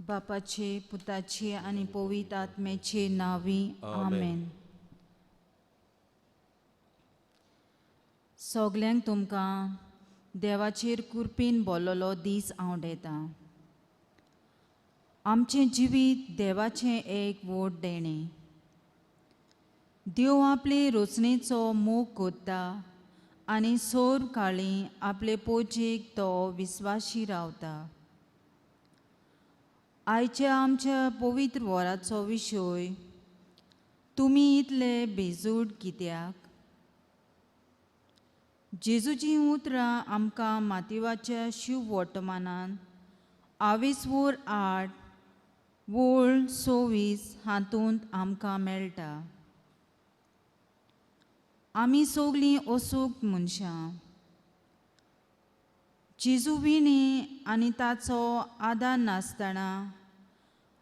बापाचे, पुताचे आणि पवित्र आत्म्याचे नावी आमेन. सगल्यांक तुमकां देवाचेर कृपेन बोललो दीस आवडटा. आमचें जिवीत देवाचें एक व्हड देणें. देव आपले रचनेचो मोग कोत्ता आनी सोर काळी आपले पोचेक तो विस्वासी रावता. आयच्या आमच्या पवित्र वराचो विशय, तुमी इतले बेजूड कित्याक? जेजूची उतरां आमकां मातयेवाच्या शिव वर्तमानान 28:8 वोळ 26 हातूंत आमकां मेळटा. आमी सगलीं अचूक मनशां. जेजू विणी आनी ताचो आदार नासतना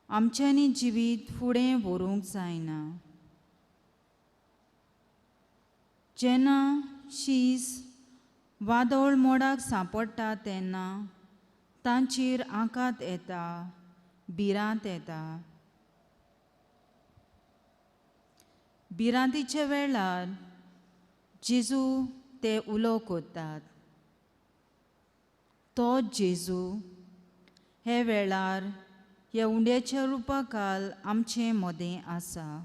आमच्यांनी जिवीत फुडें व्हरूंक जायना. जेन्ना शीस वादळ मोडाक सांपडटा तेन्ना तांचेर आकांत येता, भिरांत येता. भिरांतीच्या वेळार जेजू ते उलो कोत्तात. तो जेजू हे वेळार ह्या उंड्याच्या रुपाकाल आमचे मदें आसा.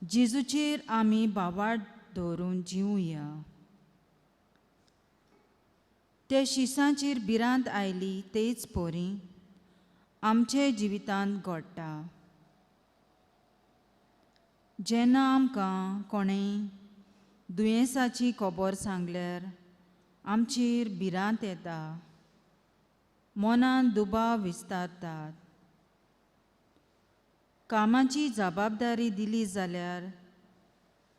जेजूचेर आमी बाबाड दवरून जिवुया. त्या शिसांचेर भिरांत आयली तेच परी आमचे जिवितांत घडटा. जेन्ना आमकां कोणेय दुयेंसाची खबर सांगल्यार आमचेर भिरांत येता, मनांत दुबाव विस्तारतात. कामाची जबाबदारी दिली जाल्यार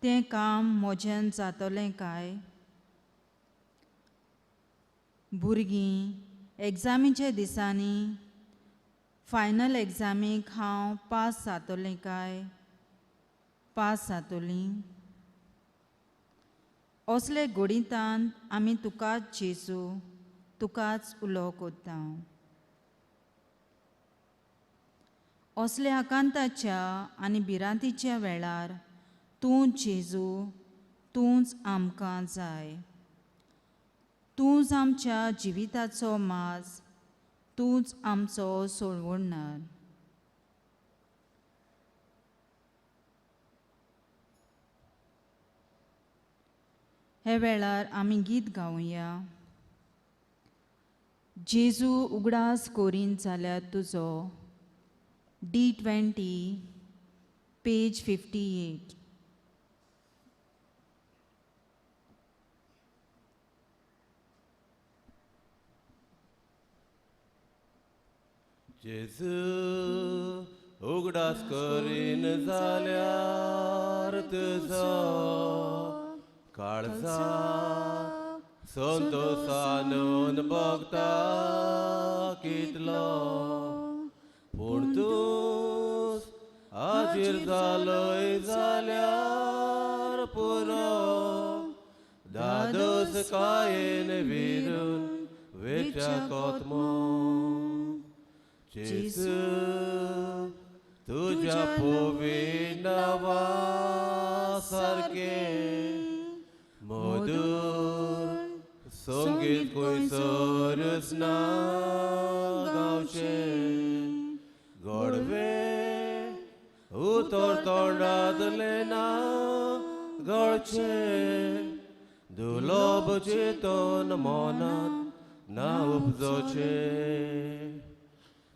तें काम म्हज्यान जातलें काय? भुरगीं एग्जामीच्या दिसांनी फायनल एग्जामीक हांव पास जातलें काय, पास जातलीं? असले घडींतांत आमी तुकाच जेजू, तुकाच उलो कोत्ता. असल्या आकांताच्या आनी भिरांतीच्या वेळार तूं जेजू, तूंच आमकां जाय. तूंच आमच्या जिविताचो माज, तूंच आमचो सोडवणहार. हे वेळार आमी गीत गावया. जेजू उगडास कोरीन जाल्यार तुजो, D20 पेज 58. जेजू उगडास करीन जाल्यार तुजो, काळजा संतोषानून भोगता कितलो. पूण तूं हाजीर जालोय जाल्यार पुरो, दादोस कायेन विरून वेच्या कोतमो. जेजू तुझ्या पोवी नावा सारके मधुर संगीत खंयसरच ना गावचे. गोडवे उतर तोंडांतले ना गळचे, दुलोभ चेतन मनांत ना उपजोचे.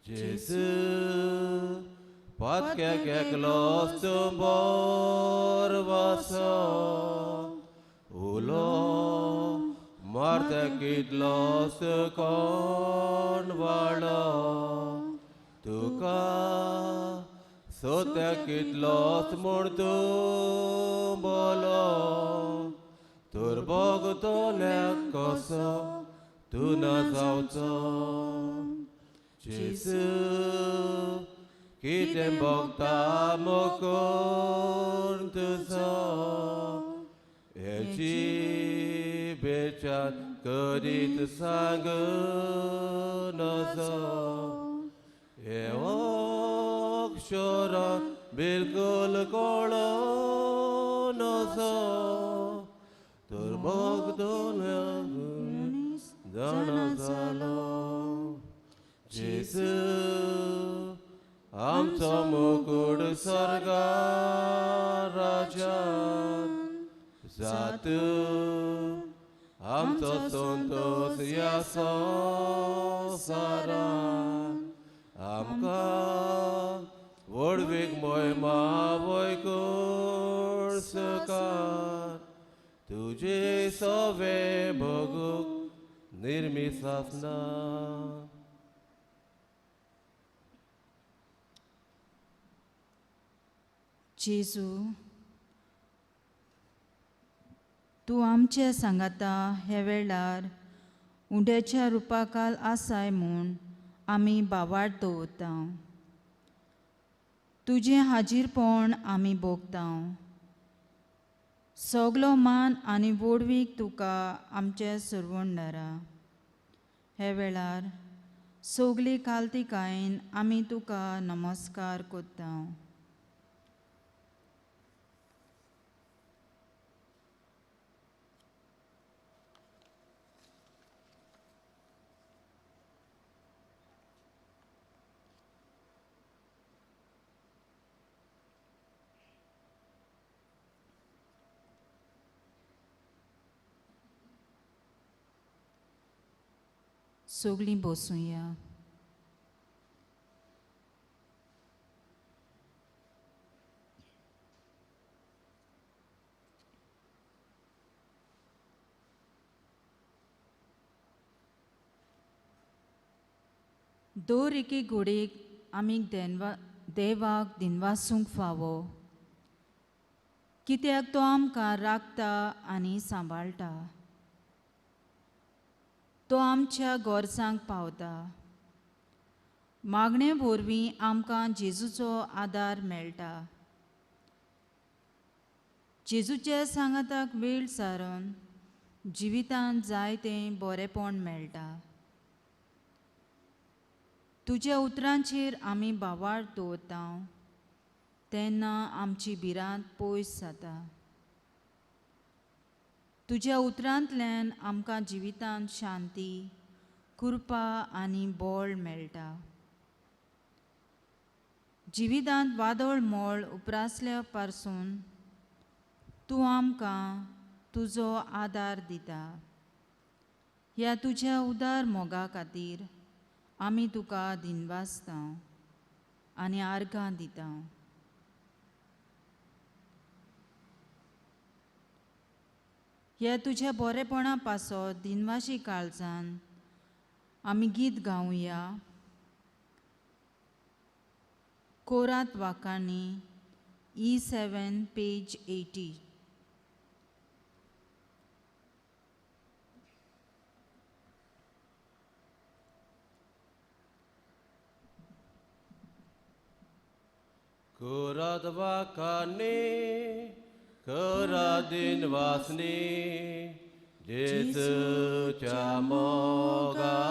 जेजू पातक्याक एकलोच तूं बोर वासो, उलो मारता कितलोच कोण वाडो. तुका सोत्या कितलोच म्हूण तूं बोलो, तर भोगतोल्याक कसो तूं ना जावचो. जेजू कितें भोगता मोकोन तुजो, हेची बेचार 그릿 상근어서 예옥쇼란 빌굴 꼴어너서 들먹도는 다나살로 제수 आमचो मुकुट स्वर्गा राजान जात आमचो संतोष या संवसारान आमकां व्हडवीक मोहिमा वैकुंठ सकार तुजे सवे भोगूक निर्मीत आसना. जेजू, तूं आमच्या सांगाता हे वेळार उंड्याच्या रुपाकाल आसाय म्हूण आमी बावाड दवरता. तुजें हाजीरपण आमी भोगता. सगलो मान आनी वडवीक तुका आमचे सुरवणदारा. हे वेळार सगली काल्तिकायेन आमी तुका नमस्कार करता. सगलीं बसूया. दर एके घोडेक आमी देवाक दिनवासूंक फावो, कित्याक तो आमकां राखता आनी सांबाळटा. तो आमच्या गोरजांक पावता. मागणे वरवीं आमकां जेजूचो आदार मेळटा. जेजूच्या सांगाताक वेळ सारून जिवितांत जायतें बरेंपण मेळटा. तुज्या उतरांचेर आमी बावाड दवरता तेन्ना आमची भिरांत पयस जाता. तुज्या उतरांतल्यान आमकां जिवितांत शांती, कृपा आनी बळ मेळटा. जिवितांत वादळ मोळ उपरासल्या पासून तूं आमकां तुजो आदार दिता. ह्या तुज्या उदार मोगा खातीर आमी तुका दिनवासता आनी आर्गां दिता. ह्या तुज्या बरेपणा पासत दिनवाशी काळजान आमी गीत गावया. कोरात वाकांनी E7 पेज 80. कोरात वाकांनी कोरात दिनवासनी जेजूच्या मोगाची.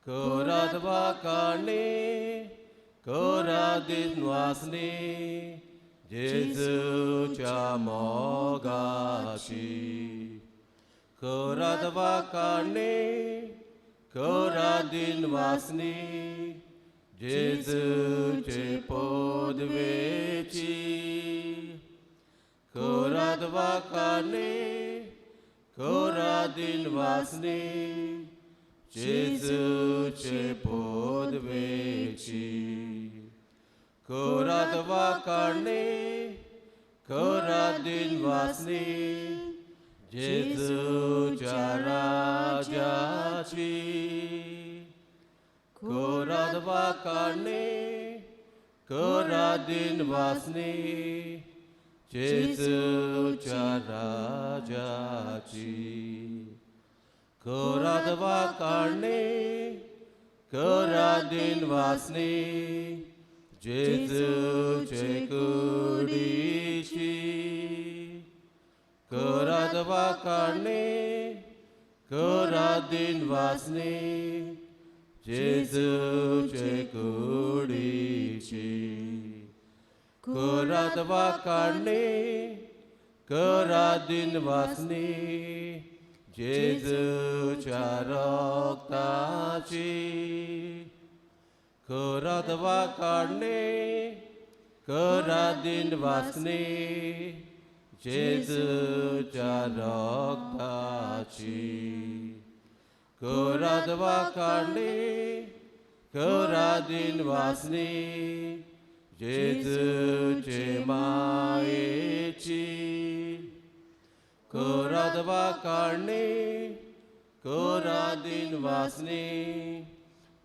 कोरात वाकांनी कोरात दिनवासनी जेजूच्या मोगाची. कोरात वाकांनी कोरात दिनवासनी जेजूचे पदवेची. कोरात वाकांनी कोरात दिनवासनी जेजूचे पदवेची. कोरात वाकांनी कोरात दिनवासनी जेजूच्या राजाची. कोरात वाकांनी कोरात दिनवासनी जेजूच्या राजाची. कोरात वाकांनी कोरात दिनवासनी जेजूचे कुडीची. कोरात कोरादवा काढणे कोरादीन वासने जेजूचे कुडीची कोरादवा काढणे कोरादीन वासने जेजूच्या रक्ताची कोरादवा काढणे कोरादीन वासने जेजूच्या रक्ताची कोरादवा काढणे कोरादीन वासने जेजूचे मायेची कोरादवा काढणे कोरादीन वासने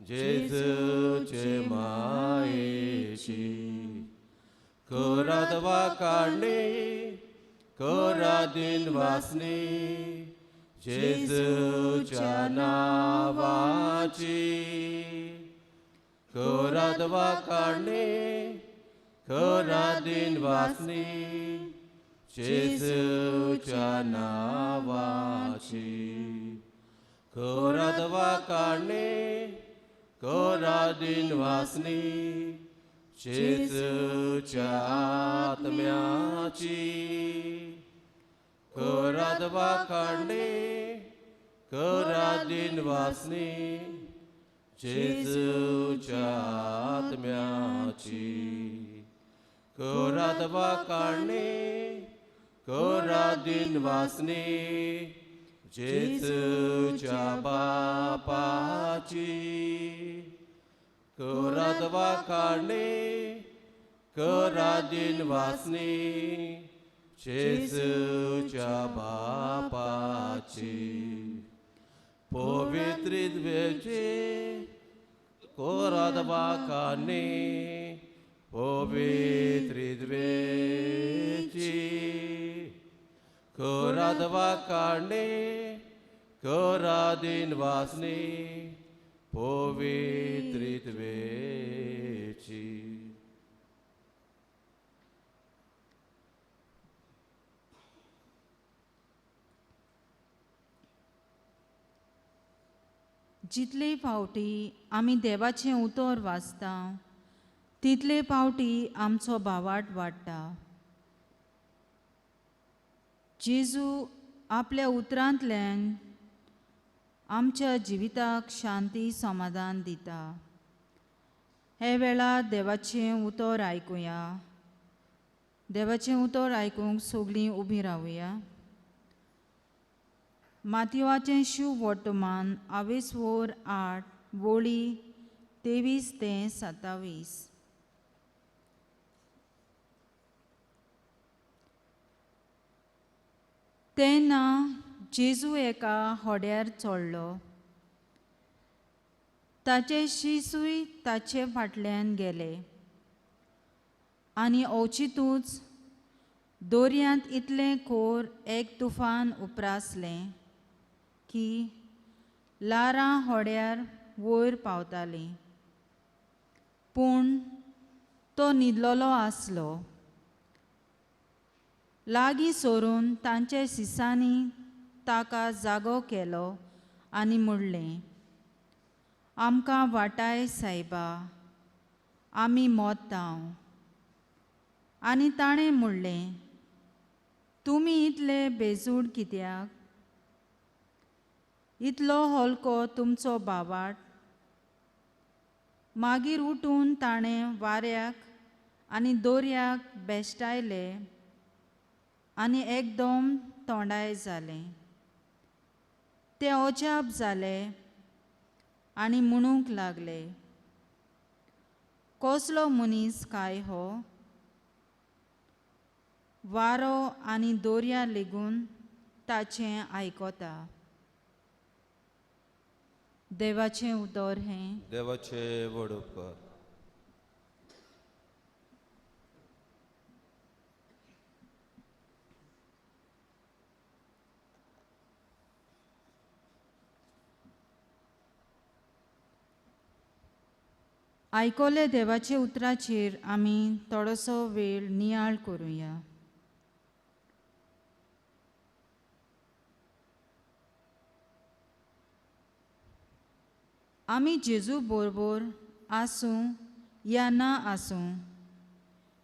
जेजूचे मायेची कोरादवा काढणे कोरादीन वासने जेजूच्या नावाची कोरादवा काढणे कोरादीन वासने जेजूच्या नावाची कोरादवा काढणे कोरादीन वासने जेजूच्या आत्म्याची कोरादवा काढणे कोरादीन वासने जेजूच्या आत्म्याची कोरादवा काढणे कोरादीन वासने जेजूच्या बापाची कोरादवा काढणे कोरादीन वासने जेजूच्या बापाची पवित्रिद्वेचे कोरादवा काढणे पवित्रिद्वेची कोरादवा काढणे कोरादीन वासने पवित्रिद्वेची जितले फावटी आमी देवाचें उतर वाचता तितले फावटी आमचो भावार्थ वाडटा. जेजू आपल्या उतरांतल्यान आमच्या जिविताक शांती समाधान दिता. हे वेळार देवाचें उतर आयकुया. देवाचें उतर आयकूंक सगळीं उबीं रावुया. मातयेवाचें शुभ वर्तमान 28 वळी 23 ते 27. तेन्ना जेजू एका होड्यार चडलो. ताचे शिसूय ताचे फाटल्यान गेले आनी अवचितूच दर्यांत इतलें खोर एक तुफान उप्रासलें की लारां होड्यार वयर पावतालीं. पूण तो न्हिदलोलो आसलो. लागीं सरून तांच्या शिसांनी ताका जागो केलो आनी म्हणलें, आमकां वाटाय सायबा, आमी मोत्तांव. आनी ताणें म्हणलें, तुमी इतले बेजूड कित्याक? इतलो हलको तुमचो भावार्थ. मागीर उठून ताणें वाऱ्याक आनी दर्याक बेश्टायले आनी एकदम तोंडाय जालें. ते अजाप जाले आनी म्हणूंक लागले, कसलो मनीस काय हो? वारो आनी दर्या लेगून ताचें आयकता. देवाचें उतर हें. देवाचे व्हड उपकार. आयकोले देवाचे उतराचेर आमी थोडोसो वेळ नियाळ करुया. आमी जेजू बरोबर आसूं या ना आसूं,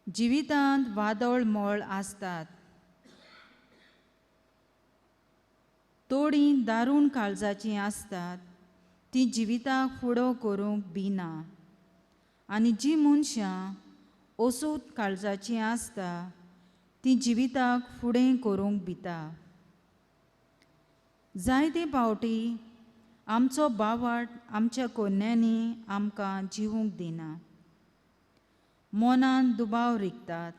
जिवितांत वादळ मोळ आसतात. थोडीं दारूण काळजाचीं आसतात, तीं जिविताक फुडो करूंक भिना. आनी जीं मनशां ओसूत काळजाचीं आसता, तीं जिविताक फुडें करूंक भिता. जायते फावटी आमचो बावाट आमच्या कोन्यांनी आमकां जिवूंक दिना. मनान दुबाव रिगतात.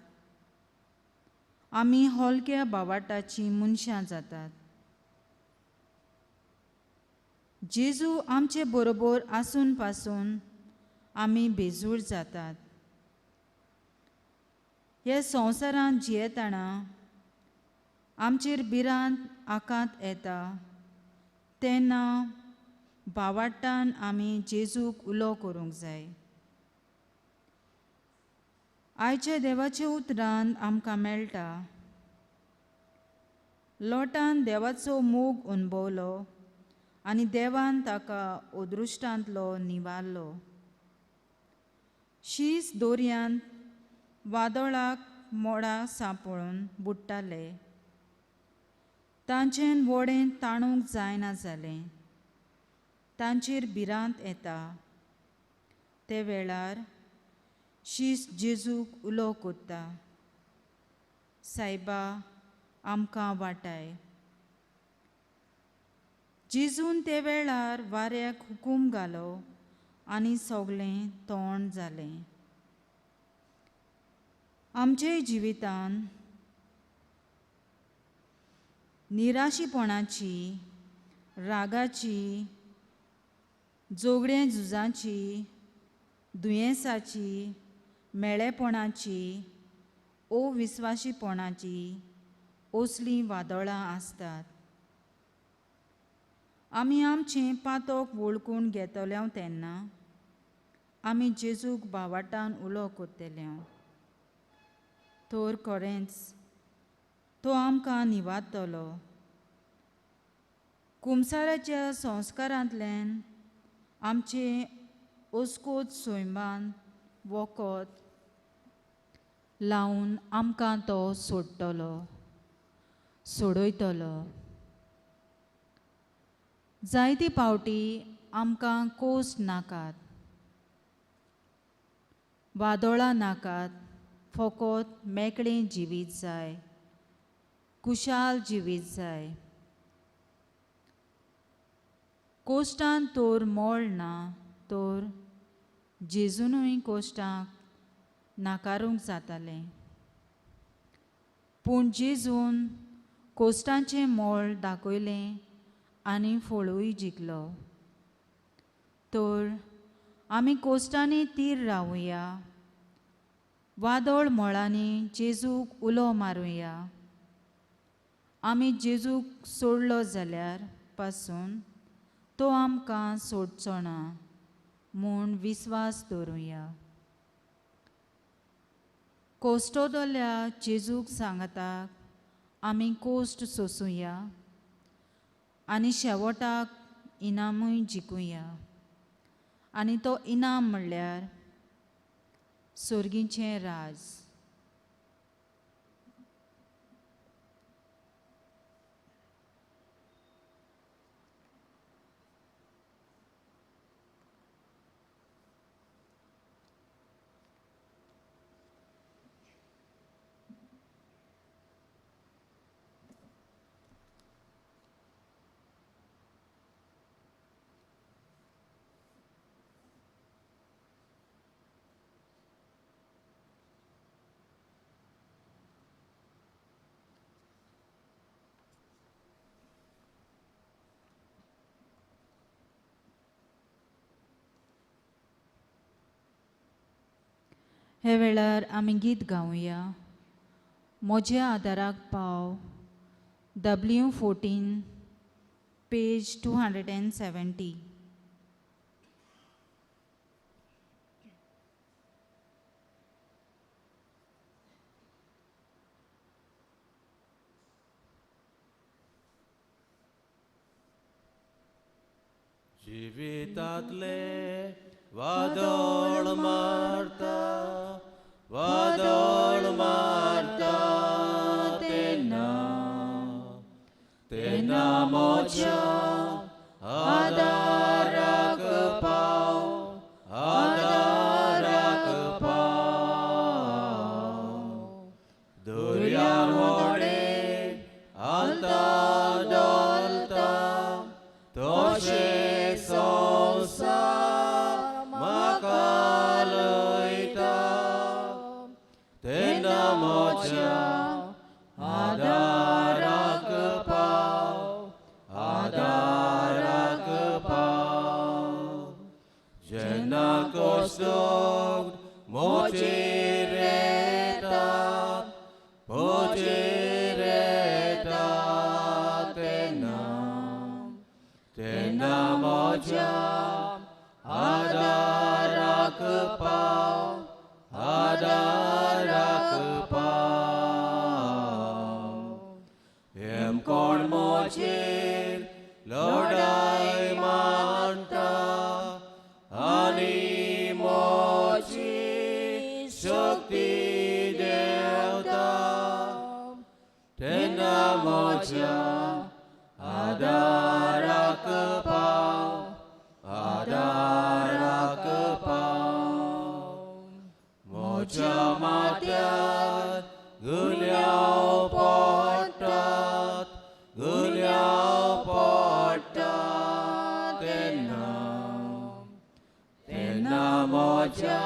आमी हलक्या बावाटाचीं मनशां जातात. जेजू आमचे बरोबर आसून पासून आमी बेजूड जातात. हे संवसारांत जियेतना आमचेर भिरांत आकांत येता, तेन्ना बावाटान आमी जेजूक उलो करूंक जाय. आयच्या देवाचे उतरांत आमकां मेळटा, लोटान देवाचो मोग अणभवलो आनी देवान ताका अदृश्टांतलो निवारलो. शीस दोर्यांत वादळाक मोडां सांपळून बुडटाले. तांचें व्हडें ताणूंक जायना जालें. तांचेर भिरांत येता. ते वेळार शीस जेजूक उलो कोत्ता, सायबा, आमकां वाटाय. जेजून ते वेळार वाऱ्याक हुकूम घालो आनी सोगलें थोंड जालें. आमचे जिवितांत निराशीपणाची, रागाची, जोगड्या झुजाची, दुयेंसाची, मेळेपणाची, अविस्वाशीपणाची असलीं वादळां आसतात. आमी आमचें पातोक वळखून घेतल्यो तेन्ना आमी जेजूक बावाटान उलो कोत्तेल्यो. तर खरेंच तो आमकां निवारतलो. कुमसाराच्या संस्कारांतल्यान आमचे अस्कोत सैमान वखद लावन आमकां तो सोडयतलो. जायते फावटी आमकां कोस्ट नाकात, वादळां नाकात, फकत मेकळें जिवीत जाय, खुशाल जिवीत जाय. कोश्टान तर मोळ ना, तर जेजूनय कोश्टांक नाकारूंक जातालें. पूण जेजून कोश्टांचें मोळ दाखयलें आनी फळूय जिखलो. तर आमी कोश्टांनी थीर रावुया, वादळ मोळांनी जेजूक उलो मारुया. आमी जेजूक सोडलो जाल्यार पासून तो आमकां सोडचो ना म्हूण विस्वास दवरुया. कोश्टोदोल्या जेजूक सांगतात आमी कोश्ट सोंसुया आनी शेवटाक इनामूय जिखुया. आनी तो इनाम म्हणल्यार सुर्गीचें राज. हे वेळार आमी गीत गावुया. म्हज्या आदाराक पाव, W14, पेज 270. जिवितांतले वादळ मारता तेन्ना मोच्या आदाराक पाव दर्यार व्हडे आलता डोलता तोशे संवसार म्हाका लयता तेन्ना मोच्या आदाराक पाव जेन्ना कोसोग मोचेर येता तेन्ना मोच्या आदाराक पाव हेम कोण मोचेर लढाई मांडटा आनी मोची शक्ती देवता तेन्ना मोच्या आदाराक पाव मोच्या माथ्यार गुन्यांव पडटात तेन्ना मोच्या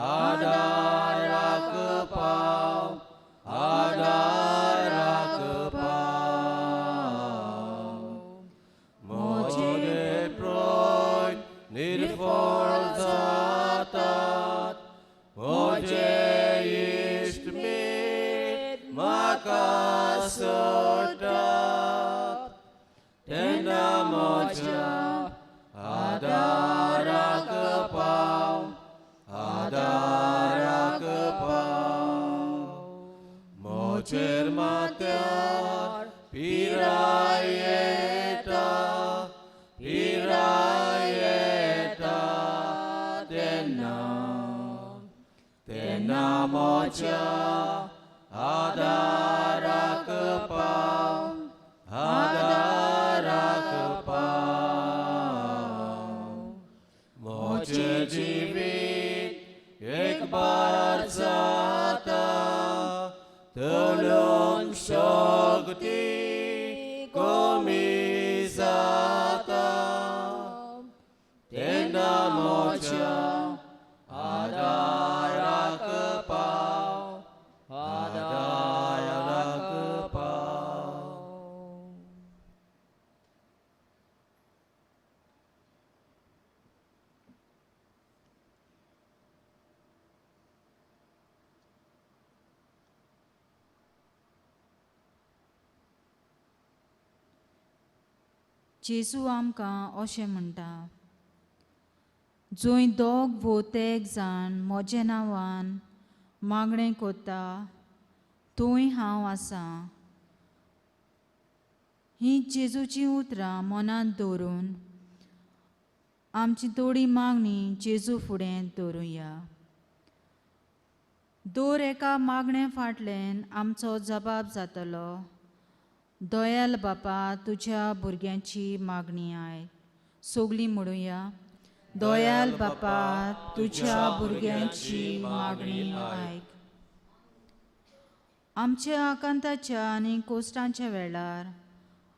आदाराक पाव मोचे प्रोय निर्फळ जातात मोचे इश्ट मीत म्हाका सोडटात तेन्ना मोच्या आदाराक पाव मोचेर माथ्यार पिराय येता तेन्ना मोच्या आदाराक पाव मोचे जिवीत एक बार जाता तळून शक्ती कमी जाता तेन्ना मोच्या आदाराक पाव जेजू आमकां अशें म्हणटा जंय दोग भोवतेक जाण म्हज्या नांवान मागणें कोत्ता थंय हांव आसां. ही जेजूची उतरां मनांत दवरून आमची थोडी मागणी जेजू फुडें दवरुया. दर एका मागणे फाटल्यान आमचो जबाब जातलो दयाल बापा तुज्या भुरग्यांची मागणी आयक. सगलीं म्हणुया दयाल बापा तुज्या भुरग्यांची मागणी आयक. आमच्या आकांताच्या आनी कोश्टांच्या वेळार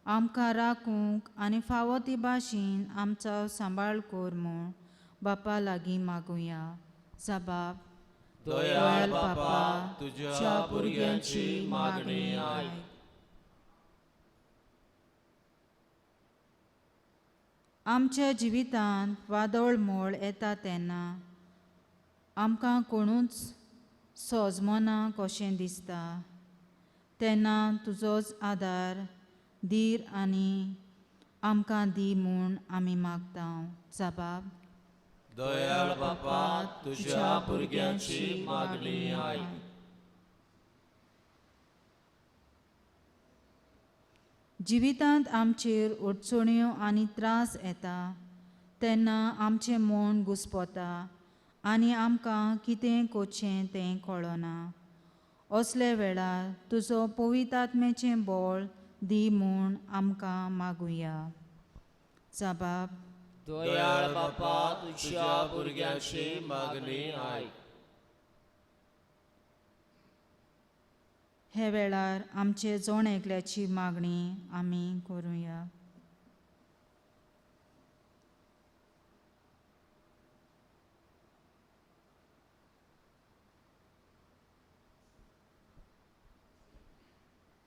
आमकां राखूंक आनी फावो ती भाशेन आमचो सांबाळ कर म्हूण बापा लागीं मागुया. जबाब दयाल बापा तुज्या भुरग्यांची मागणी आयक. आमच्या जिवितांत वादळ मोळ येता तेन्ना आमकां कोणूच सोजमना कशें दिसता तेन्ना तुजोच आदार धीर आनी आमकां दी म्हूण आमी मागता. जबाब दयाळ बापा तुज्या भुरग्यांची मागणी आयक. जिवितांत आमचेर अडचण्यो आनी त्रास येता तेन्ना आमचें मन घुस्पोता आनी आमकां कितें करचें तें कळना. असले वेळार तुजो पवित्र आत्म्याचें बळ दी म्हूण आमकां मागुया. जबाब. दयाळ बापा, तुझ्या भुरग्यांची मागणी आयक. हे वेळार आमचे जोण एकल्याची मागणी आमी करुया.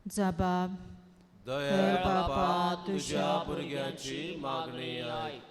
जबाब. दयाळ बापा, तुझ्या भुरग्यांची मागणी आयक.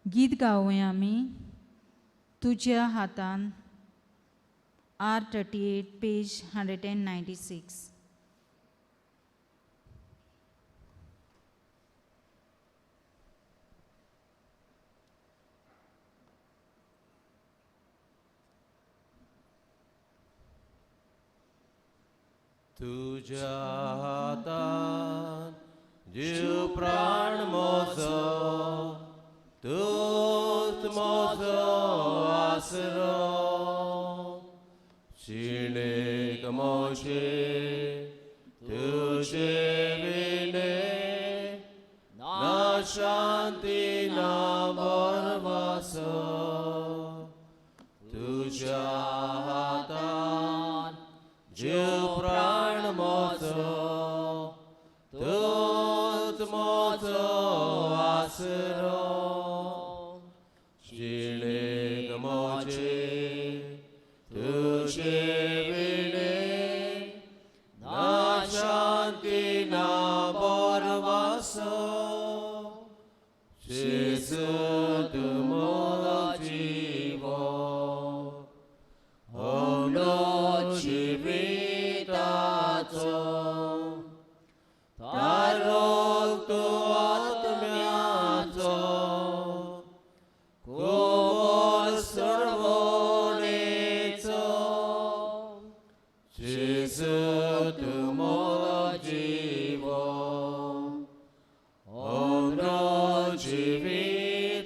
गीत गावया आमी. तुज्या हातान. R38 page 196. तुझ्या हातान जीव प्राण मोजो, तूच मोजो आसरो. शिणेक मोशे तुझे विणे, ना शांती ना बरवासो. तुझ्या हातान जीव प्राण मोजो, तूच मोजो आसरो. शिणेक मोचे तुझे विणे, ना शांती ना बरवासो. जेजू तुमो जीवो, होलो जिविताचो. तारोक तू आत्म्याचो, कुबोर सरवणेचो. जेजू तुमो जीवो, होलो जिविताचो.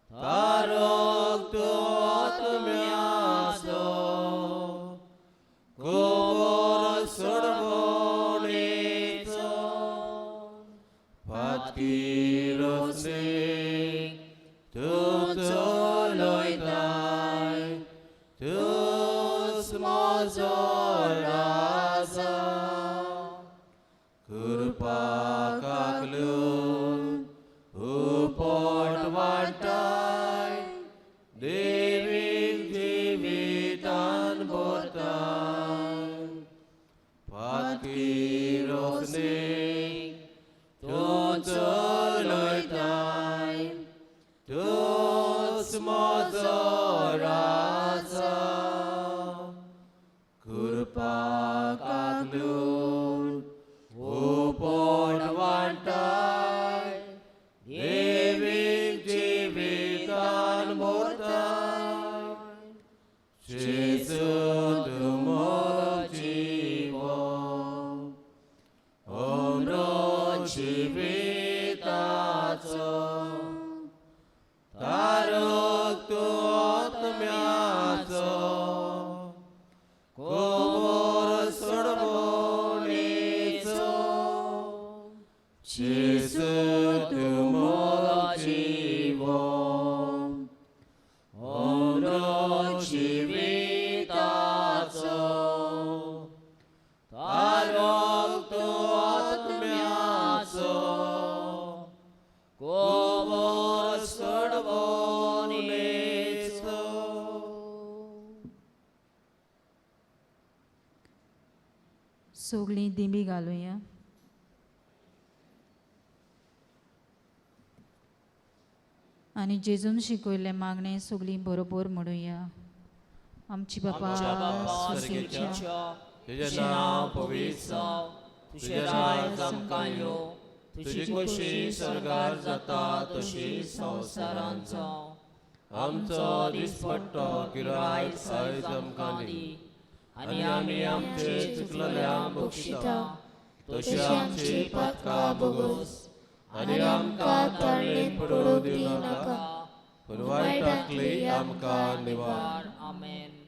तारोक तू आत्म्याचो, कुबोर सरवणेचो. फातकिरोसने तूच चलयताय, तूच म्हजो राजा. कृपाक लागून उपोट वाडटाय, देवीक जिवितान भरताय. फातकिरोसने तूच चलयताय, तूच म्हजो राजा. सगळीं दिमी घालुया. आनी जेजून शिकयले मागणें सगळीं बरोबर म्हणुया. आमची बाबा स्वर्गीच्या, तुझें नांव पवित्र जावं, तुझें राज आमकां येवं, तुजी खुशी स्वर्गार जाता तशी संवसारांत जावं. आमचो दिसपट्टो गिरायक आयज आमकां दी, आनी आमी आमचे चुकलेल्यांक बक्षिता तशी आमची पातकां बोगोस, आनी आमकां तळणेंत पडूंक दिवं नाका, पूण वायटांतली आमकां निवार. आमेन.